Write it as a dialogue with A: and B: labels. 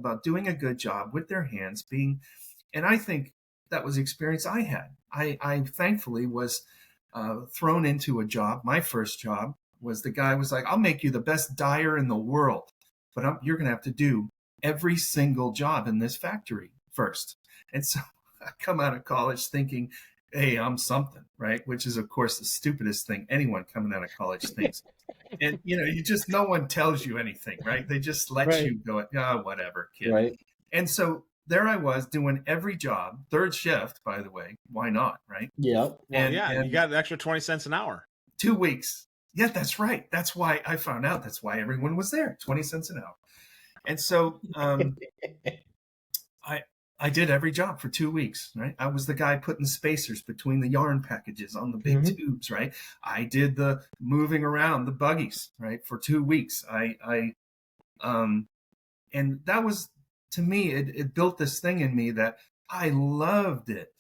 A: about doing a good job with their hands, and I think that was the experience I had. I thankfully was thrown into a job. My first job was the guy was like, I'll make you the best dyer in the world, but you're going to have to do every single job in this factory first. And so I come out of college thinking, hey, I'm something, right? Which is, of course, the stupidest thing anyone coming out of college thinks. And, no one tells you anything, right? They just let you go, whatever, kid.
B: Right.
A: And so there I was doing every job, third shift, by the way. Why not, right?
B: Yeah.
C: Well, and you got an extra 20 cents an hour.
A: 2 weeks. Yeah, that's right. That's why I found out. That's why everyone was there, 20 cents an hour. And so I did every job for 2 weeks, right? I was the guy putting spacers between the yarn packages on the big tubes, right? I did the moving around the buggies, right, for 2 weeks. And that was, to me, it built this thing in me that I loved it.